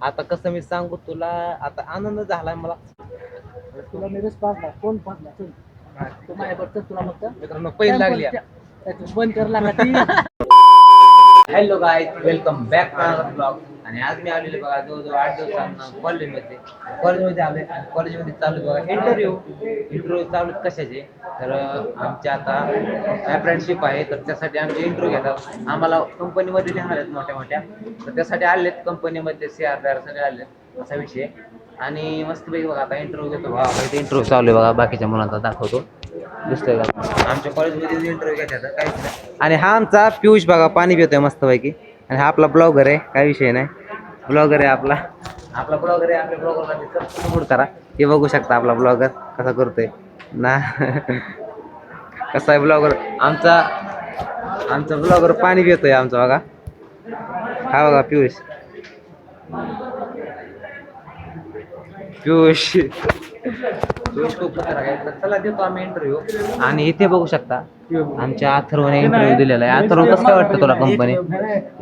आता कसं मी सांगू तुला, आता आनंद झालाय मला. तुला निरस पाचला कोण पाचला चल तू माझ्याबरोबर तुला फक्त मित्रांनो पहिली लागली. बंद करला का ती. Hello guys, welcome back to another blog. आणि आज मी आलेलो बघा जवळजवळ 8 दिवसांना कॉलेजमध्ये आले आणि कॉलेजमध्ये चालू बघा इंटरव्ह्यू चालू कशाचे. तर आमचे आता अप्रेंटिसशिप आहे, तर त्यासाठी आमचे इंटरव्ह्यू घेतात. आम्हाला कंपनीमध्ये घेणार आहेत मोठ्या, तर त्यासाठी आलेत कंपनीमध्ये CR सगळे आलेत असा विषय. आणि मस्तपैकी बघा आता इंटरव्ह्यू घेतो बघा. इथे इंटरव्ह्यू चालू आहे बघा, बाकीच्या मुलांचा दाखवतो. दिसतोय का आमच्या कॉलेजमध्ये इंटरव्ह्यू घेतात काहीच नाही. आणि हा आमचा पियुष बघा पाणी पितोय मस्तपैकी. आणि हा आपला ब्लॉगर आहे, काय विषय नाही, ब्लॉगर आहे आपला ब्लॉगर आहे. आपल्या ब्लॉगरला सपोर्ट करा. हे बघू शकता आपला ब्लॉगर कसा करतोय ना. कसा आहे ब्लॉगर आमचा ब्लॉगर पाणी पितोय आमचा बघा. हा बघा पियुष खूप खतरनाक आहे. तर चला देतो आम्ही इंटरव्ह्यू. आणि इथे बघू शकता आमच्या अथर्वने इंटरव्ह्यू दिलेला आहे. अथर्व कसं काय वाटतं तुला कंपनी?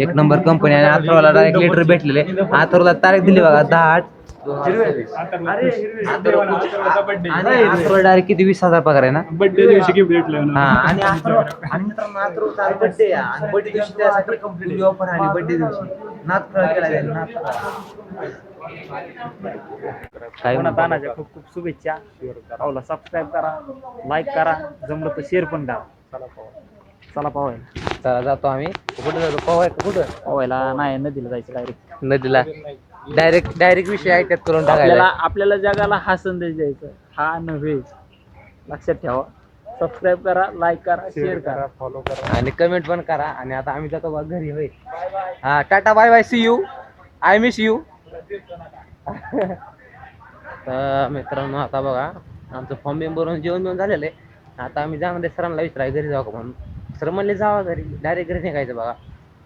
एक नंबर कंपनी. आणि अथर्वला डायरेक्ट लेटर भेटलेले. अथर्वला तारीख दिली बगा 10/8/2023. आणि अथर्व डायरेक्ट किती 20,000 पगार आहे ना. बर्थडे दिवशी गिफ्ट भेटलं. हा आणि मित्रांनो अथर्वचा बर्थडे आहे. आणि बर्थडे दिवशी त्यासाठी कंपनी ऑफर आली. बर्थडे दिवशी नाथखळा केला जाईल. तानाच्या खूप खूप शुभेच्छा. पावला सबस्क्राईब करा, लाईक करा, जमलं तर शेअर पण करा. चला पावायला. चला जातो आम्ही. कुठं जातो कुठं पावायला नाही नदीला जायचं डायरेक्ट. नदीला डायरेक्ट विषय ऐकत करून टाकायला. आपल्याला जगाला हा संदेश द्यायचा, हा नव्हे. लक्षात ठेवा. सबस्क्राईब करा, लाईक करा, शेअर करा, फॉलो करा आणि कमेंट पण करा. आणि आता आम्ही जातो बघा घरी. होय हा, tata bye bye, see you, I miss you. तर मित्रांनो आता बघा आमचं फॉर्म बिम भरून जेवण बिवून झालेलं आहे. आता आम्ही जाणार सरांना विचाराय घरी जाऊ का म्हणून. सर म्हणले जावा घरी, डायरेक्ट घरी निघायचं बघा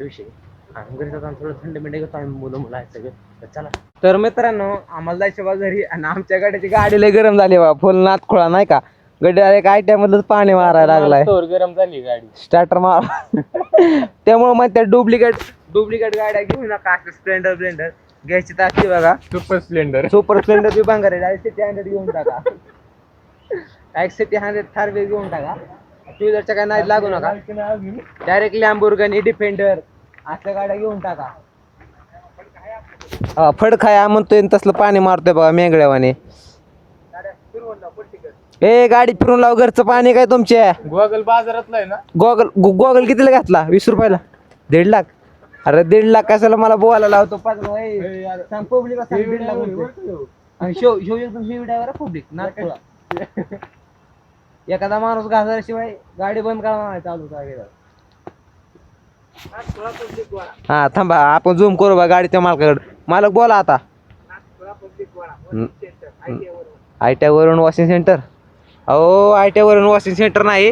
विषय. आणि घरी जाताना थोडं थंड बिंड घेतो आम्ही, मुलं आहेत सगळं. तर चला. तर मित्रांनो आम्हाला जायचं बघा घरी. आणि आमच्या गाडीची गाडी लय गरम झाली बघा, फुल नातखोळा नाही का. गड्डे डायरेक्ट आयट्यामधलंच पाणी मारायला लागलाय. गरम झाली गाडी, स्टार्टर मार. त्यामुळे मग त्या डुप्लिकेट गाड्या घेऊ नका. स्प्लेंडर घ्यायची ताकदी बघा. सुपर स्प्लेंडर बी भांगार आहे. डायरेक्ट सिटी 100 घेऊन टाका. डायरेक्ट सिटी 100 थार बी घेऊन टाका. 2 व्हीलरच्या काय नाही लागू नका. डायरेक्ट लॅम्बोर्गिनी डिफेंडर असल्या गाड्या घेऊन टाका. फडखाया म्हणतोय तसलं पाणी मारतोय बघा मेंगड्यावाने. ए गाडी फिरून लाव, घरचं पाणी काय तुमच्या. गोगल बाजारातला आहे ना. गोगल कितीला घातला? 20 रुपयाला. 1.5 लाख. अरे 1.5 लाख कशाला मला बोलायला लावतो. पब्लिक 1.5 लाख. आणि शो एकदम हेवी ड्रायव्हर पब्लिक नागपूर. एखादा माणूस घासाशिवाय गाडी बंद करा चालू. हा थांबा, आपण झूम करू बा गाडीच्या मालकाकडे. मालक बोला आता. ITI वरून वॉशिंग सेंटर. अहो ITI वरून वॉशिंग सेंटर नाही,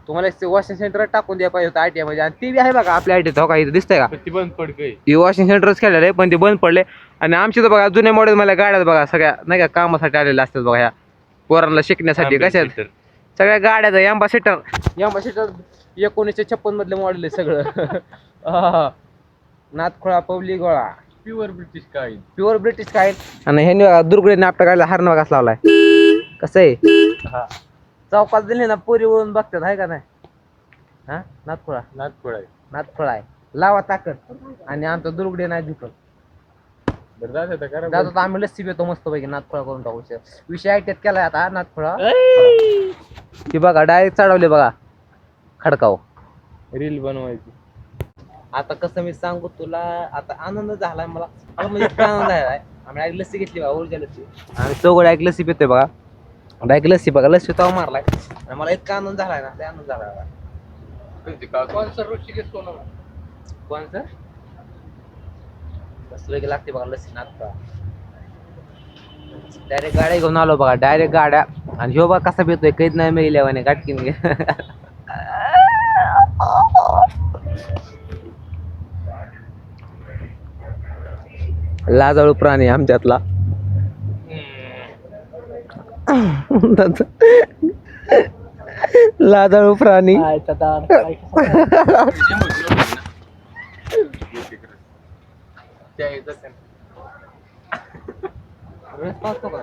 तुम्हाला वॉशिंग सेंटर टाकून द्या पाहिजे होतं ITI मध्ये. आणि ती बी आहे बघा आपल्या ITI हो का, इथं दिसतंय का? ती बंद पडली. ही वॉशिंग सेंटरच केलेलं आहे, पण ते बंद पडले. आणि आमची तर बघा जुन्या मॉडेल मला गाड्या बघा सगळ्या नाही का कामासाठी आलेल्या असतात बघा. ह्या पोरांना शिकण्यासाठी कशा सगळ्या गाड्या. एम्बा सीटर 1956 मधलं मॉडेल आहे सगळं. नाथखोळा पब्लिक गोळा प्युअर ब्रिटिश काय. आणि ह्यांनी बघा दुर्गडे नापटा काढला, हार नका लावलाय. कसं आहे चौकात दिले ना पोरी वळून बघतात आहे का नाही. हा नाथखोळा आहे. लावा ताकद. आणि आमचा दुर्गडे नाही दुखत. जातो आम्ही लस्सी पितो मस्त पैकी. नाथखोळा करून टाकू विषय ITI केलाय आता. नाथखोळा ती बघा डायरेक्ट चढवले बघा खडकाव. रील बनवायची. आता कसं मी सांगू तुला, आता आनंद झालाय मला. म्हणजे इतका आनंद झालाय. आम्ही डायरेक्ट लस्सी घेतली बघा, ओरिजिनल लस्सी. आम्ही चौघ डायरेक्ट लस्सी पितोय बघा. डायरेक्ट लस्सी बघा, लस्सी तवा मारलाय. आणि मला इतका आनंद झालाय ना, ते आनंद झालाय बघा. कोणचं कसलं की लागते बघा लस्सी नाचता. डायरेक्ट गाड्या घेऊन आलो बघा, डायरेक्ट गाड्या. आणि ह्यो बघा कसा पितोय, कैद नाही मिळाल्यावाने गाठकीन. लाजाळू प्राणी आमच्यातला. लाजाळू प्राणी. रस पाचतो का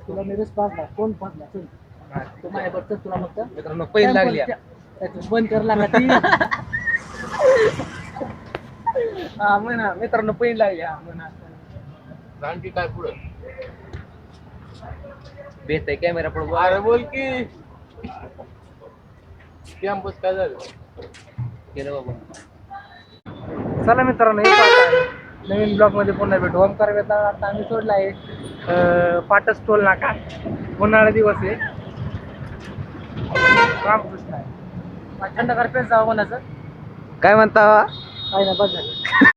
तुला मी रस पाजला कोण पाजला चल तू माझ्यावर चल तुला मग मित्रांनो पहिली लागली आहे. त्यातून बंद कर लागा ती हा म्हणा मित्रांनो पहिली लागली हा म्हणा आणखी काय पुढं बेत आहे कॅमेरा पुढे अरे बोल की कॅम्पस काय झालं केलं बाबा. चला मित्रांनो येतो आता नवीन ब्लॉग मध्ये पुन्हा भेटू ओमकार वेताळ आता आम्ही सोडला आहे पाटस टोल नाका उन्हाळा दिवस आहे रामकृष्ण आहे थंडगार पेस जावं म्हणायचं काय म्हणता काय ना बस झालं